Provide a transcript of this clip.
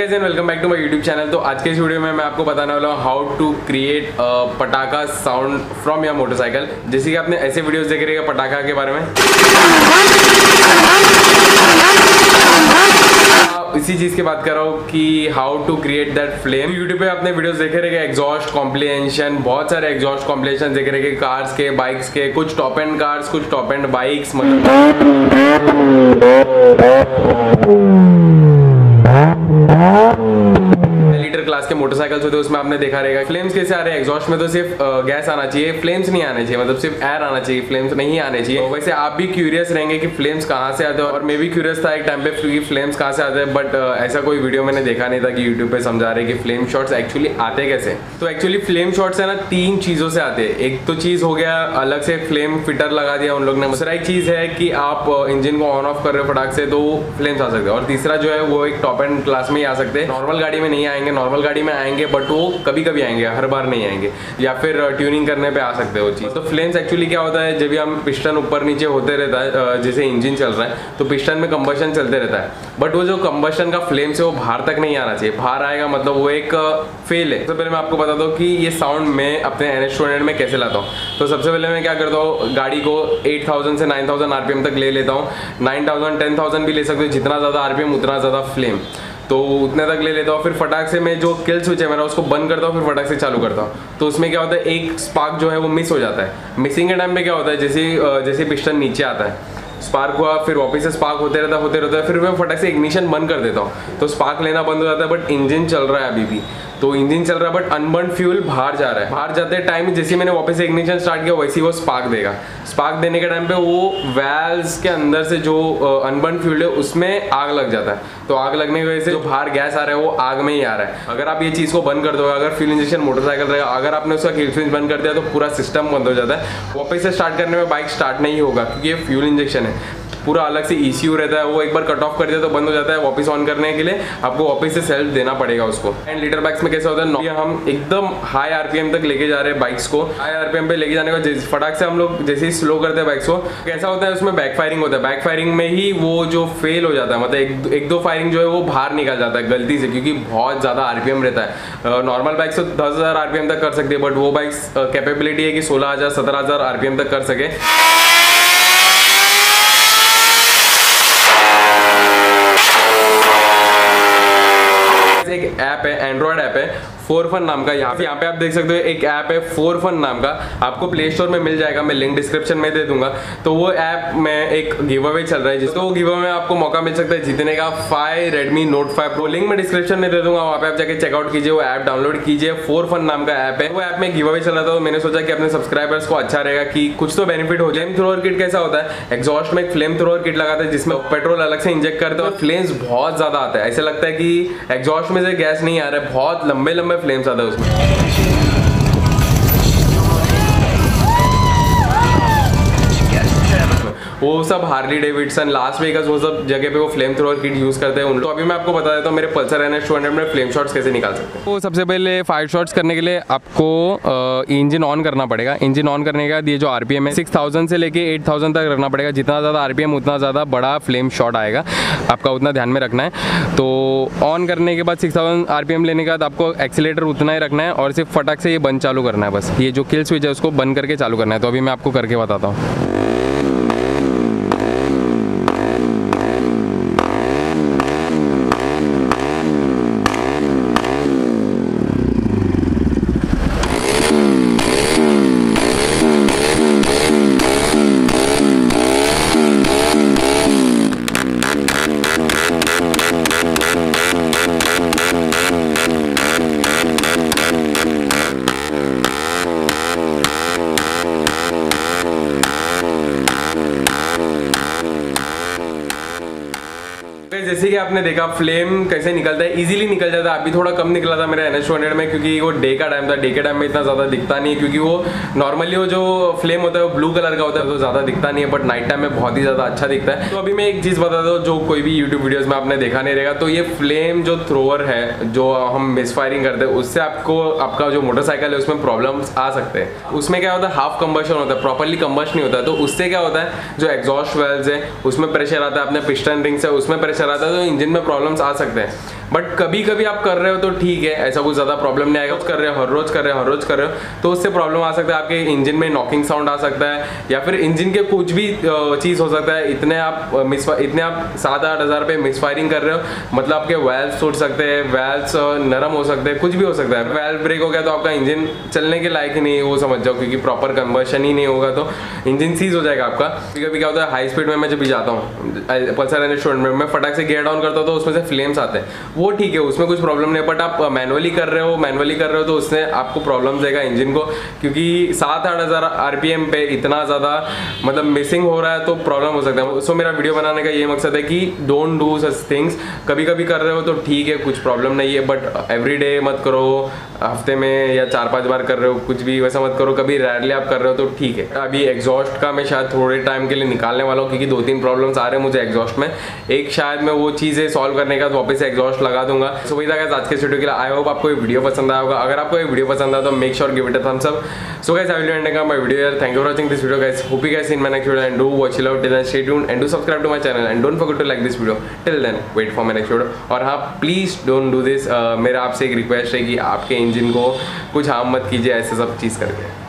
Guys and welcome back to my YouTube channel. तो आज के इस वीडियो में मैं आपको बताने वाला हूँ हाउ टू क्रिएट पटाखा साउंड फ्रॉम योर मोटरसाइकिल। जैसे कि आपने ऐसे वीडियोस देखे रहेगा पटाखा के बारे में, इसी चीज की बात कर रहा हूँ कि how to create that flame. YouTube पे आपने वीडियोस देखे रहेगा एग्जॉस्ट कॉम्प्लिकेशन, बहुत सारे एग्जॉस्ट कॉम्प्लिकेशन देखे रहेंगे, कार्स के, बाइक्स के, कुछ टॉप एंड कार्स, कुछ top and bikes, litre class के मोटरसाइकिल्स होते हैं, उसमें आपने देखा रहेगा फ्लेम्स कैसे आ रहे हैं। एग्जॉस्ट में तो सिर्फ गैस आना चाहिए, फ्लेम्स नहीं आने चाहिए, मतलब सिर्फ एयर आना चाहिए, फ्लेम्स नहीं आने चाहिए। वैसे आप भी क्यूरियस रहेंगे कि फ्लेम्स कहाँ से आते हैं, और मैं भी क्यूरियस था एक टाइम पे कि फ्लेम्स कहाँ से आते हैं, बट ऐसा कोई वीडियो मैंने देखा नहीं था कि यूट्यूब पे समझा रहे कि फ्लेम शॉट्स एक्चुअली आते कैसे। तो एक्चुअली फ्लेम शॉट्स है ना, तीन चीजों से आते हैं। एक तो चीज हो गया अलग से फ्लेम फिटर लगा दिया उन लोग ने। दूसरा एक चीज है कि आप इंजन को ऑन ऑफ कर रहे हो फटाक से तो फ्लेम्स आ सकते हैं। और तीसरा जो है वो एक टॉप एंड क्लास में ही आ सकते हैं, नॉर्मल गाड़ी में नहीं आएंगे। नॉर्मल गाड़ी में आएंगे बट वो कभी कभी आएंगे, हर बार नहीं आएंगे, या फिर ट्यूनिंग करने पे आ सकते हो चीज। तो फ्लेम्स एक्चुअली क्या होता है, जब भी हम पिस्टन ऊपर नीचे होते रहता है, जैसे इंजन चल रहा है तो पिस्टन में कंबशन चलते रहता है, बट वो जो कंबशन का फ्लेम्स है वो बाहर तक नहीं आना चाहिए। बाहर आएगा मतलब वो एक फेल है। सबसे पहले मैं आपको बताता हूँ कि ये साउंड मैं अपने NS स्टूडेंट में कैसे लाता हूँ। तो सबसे पहले मैं क्या करता हूँ, गाड़ी को 8000 से 9000 RPM तक ले लेता हूँ। 9000 10,000 भी ले सकते हो, जितना ज़्यादा RPM उतना ज़्यादा फ्लेम, तो उतने तक ले लेता हूँ। फिर फटाक से मैं जो किल स्विच है मेरा उसको बंद करता हूँ, फिर फटाक से चालू करता हूँ। तो उसमें क्या होता है, एक स्पार्क जो है वो मिस हो जाता है। मिसिंग के टाइम पे क्या होता है, जैसे पिस्टन नीचे आता है, स्पार्क हुआ, फिर वापस से स्पार्क होते रहता है, फिर मैं फटाक से इग्निशन बंद कर देता हूँ तो स्पार्क लेना बंद हो जाता है। बट इंजन चल रहा है अभी भी, तो इंजन चल रहा है बट अनबर्न फ्यूल बाहर जा रहा है। बाहर जाते टाइम जैसे मैंने वापस से इग्निशन स्टार्ट किया वैसे ही वो स्पार्क देगा। स्पार्क देने के टाइम पे वो वैल्व्स के अंदर से जो अनबर्न फ्यूल है उसमें आग लग जाता है। तो आग लगने की वजह से जो बाहर गैस आ रहा है वो आग में ही आ रहा है। अगर आप ये चीज़ को बंद कर दोगे, अगर फ्यूल इंजेक्शन मोटरसाइकिल रहेगा, अगर आपने उसका किल स्विच बंद कर दिया तो पूरा सिस्टम बंद हो जाता है। वापस से स्टार्ट करने में बाइक स्टार्ट नहीं होगा क्योंकि ये फ्यूल इंजेक्शन है। पूरा अलग से ECU रहता है, वो एक बार कट ऑफ कर दिया तो बंद हो जाता है। वापस ऑन करने के लिए आपको वापस से सेल्फ देना पड़ेगा उसको। एंड लीटर बाइक्स में कैसा होता है, हम एकदम हाई RPM तक लेके जा रहे हैं बाइक्स को। हाई RPM पे लेके जाने का फटाक से हम लोग जैसे ही स्लो करते हैं बाइक्स को, कैसा होता है उसमें बैक फायरिंग होता है। बैक फायरिंग में ही वो जो फेल हो जाता है, मतलब एक दो फायरिंग जो है वो बाहर निकल जाता है गलती से, क्योंकि बहुत ज़्यादा RPM रहता है। नॉर्मल बाइक्स तो 10,000 RPM तक कर सकती है, बट वो बाइक्स कैपेबिलिटी है कि 16,000 17,000 RPM तक कर सके। एक ऐप है, एंड्रॉयड ऐप है, फोरफन नाम का। यहाँ पे आप देख सकते हो एक ऐप है फोरफन नाम का, आपको प्ले स्टोर में मिल जाएगा, मैं लिंक डिस्क्रिप्शन में दे दूंगा। तो वो ऐप में एक गिव अवे चल रहा है, जिसको गिव अवे में आपको मौका मिल सकता है जीतने का 5 Redmi Note 5 Pro। लिंक मैं डिस्क्रिप्शन में दे दूंगा, वहाँ पे आप जाके चेकआउट कीजिए, वो ऐप डाउनलोड कीजिए। फोरफन नाम का ऐप है, वो ऐप में गिव अवे चल रहा था, तो मैंने सोचा कि अपने सब्सक्राइबर्स को अच्छा रहेगा कि कुछ तो बेनिफिट हो जाए। फ्लेम थ्रोअर किट कैसा होता है, एग्जॉस्ट में एक फ्लेम थ्रोअर किट लगाता है जिसमें पेट्रोल अलग से इंजेक्ट करते हैं और फ्लेम्स बहुत ज्यादा आता है। ऐसे लगता है कि एग्जॉस्ट में से गैस नहीं आ रहा है, बहुत लंबे लंबे फ्लेम्स आता है उसमें। वो सब हार्ली डेविडसन, लास वेगास, वो सब जगह पे वो फ्लेम थ्रोअर किट यूज करते हैं उन लोग। तो अभी मैं आपको बता देता हूँ मेरे पल्सर NS 200 में फ्लेम शॉट्स कैसे निकाल सकते हैं। तो सबसे पहले फायर शॉट्स करने के लिए आपको इंजन ऑन करना पड़ेगा। इंजन ऑन करने के बाद ये जो RPM है 6000 से लेके 8000 तक रखना पड़ेगा। जितना ज़्यादा RPM उतना ज़्यादा बड़ा फ्लेम शॉट आएगा, आपका उतना ध्यान में रखना है। तो ऑन करने के बाद 6000 RPM लेने के बाद आपको एक्सीलेटर उतना ही रखना है और सिर्फ फटाक से ये बंद चालू करना है। बस ये जो किल स्विच है उसको बंद करके चालू करना है। तो अभी मैं आपको करके बताता हूँ। जैसे कि आपने देखा फ्लेम कैसे निकलता है, इजीली निकल जाता है। अभी थोड़ा कम निकला था मेरे NS 200 में क्योंकि वो डे का टाइम था। डे के टाइम में इतना ज़्यादा दिखता नहीं है क्योंकि वो नॉर्मली वो जो फ्लेम होता है वो ब्लू कलर का होता है, तो ज़्यादा दिखता नहीं है, बट नाइट टाइम में बहुत ही ज़्यादा अच्छा दिखता है। तो अभी मैं एक चीज़ बता दूँ जो कोई भी यूट्यूब वीडियोज़ में आपने देखा नहीं रहेगा, तो ये फ्लेम जो थ्रोअर है जो हम मिस फायरिंग करते हैं उससे आपको आपका जो मोटरसाइकिल है उसमें प्रॉब्लम्स आ सकते हैं। उसमें क्या होता है, हाफ कंबशन होता है, प्रॉपरली कंबश नहीं होता है। तो उससे क्या होता है, जो एग्जॉस्ट वेल्व्स है उसमें प्रेशर आता है, अपने पिस्टन रिंग्स है उसमें प्रेशर आता है, तो इंजन में प्रॉब्लम्स आ सकते हैं। बट कभी कभी आप कर रहे हो तो ठीक है, ऐसा कुछ ज़्यादा प्रॉब्लम नहीं आएगा। कर रहे हो, हर रोज कर रहे हो, हर रोज कर रहे हो, तो उससे प्रॉब्लम आ सकता है। आपके इंजन में नॉकिंग साउंड आ सकता है, या फिर इंजन के कुछ भी चीज़ हो सकता है। इतने आप 7-8 हज़ार पे मिसफायरिंग कर रहे हो, मतलब आपके वेल्व्स टूट सकते हैं, वेल्व्स नरम हो सकते हैं, कुछ भी हो सकता है। वेल्व ब्रेक हो गया तो आपका इंजन चलने के लायक ही नहीं है, वो समझ जाओ, क्योंकि प्रॉपर कंबशन ही नहीं होगा तो इंजन सीज हो जाएगा आपका। कभी क्या होता है, हाई स्पीड में मैं जब भी जाता हूँ पल्सर एंड स्टूडेंट में, मैं फटाक से गियर डाउन करता हूँ तो उसमें से फ्लेम्स आते हैं, वो ठीक है, उसमें कुछ प्रॉब्लम नहीं है। बट आप मैनुअली कर रहे हो तो उससे आपको प्रॉब्लम देगा इंजन को, क्योंकि 7-8 हज़ार आरपीएम पे इतना ज़्यादा मतलब मिसिंग हो रहा है तो प्रॉब्लम हो सकता है। सो मेरा वीडियो बनाने का ये मकसद है कि डोंट डू सच थिंग्स। कभी कभी कर रहे हो तो ठीक है, कुछ प्रॉब्लम नहीं है, बट एवरीडे मत करो, हफ्ते में या 4-5 बार कर रहे हो, कुछ भी वैसा मत करो। कभी रेयरली आप कर रहे हो तो ठीक है। अभी एग्जॉस्ट का मैं शायद थोड़े टाइम के लिए निकालने वाला हूँ, क्योंकि 2-3 प्रॉब्लम्स आ रहे हैं मुझे एग्जॉस्ट में। एक शायद मैं वो चीज़ें सॉल्व करने का वापस से एग्जॉस्ट लगा दूंगा। सो वही था गाइस आज के वीडियो के लिए। आई होप आपको ये वीडियो पसंद आया होगा। अगर आपको ये वीडियो पसंद आया तो make sure give it a thumbs up. So guys I will end my video here. Thank you for watching this video guys. Hope you guys in my next video and do watch it out till then stay tuned and do subscribe to my channel and don't forget to like this video. Till then wait for my next video. और हाँ, please don't do this. मेरा आपसे एक request है कि आपके engine को कुछ हार्म मत कीजिए ऐसे सब चीज़ करके।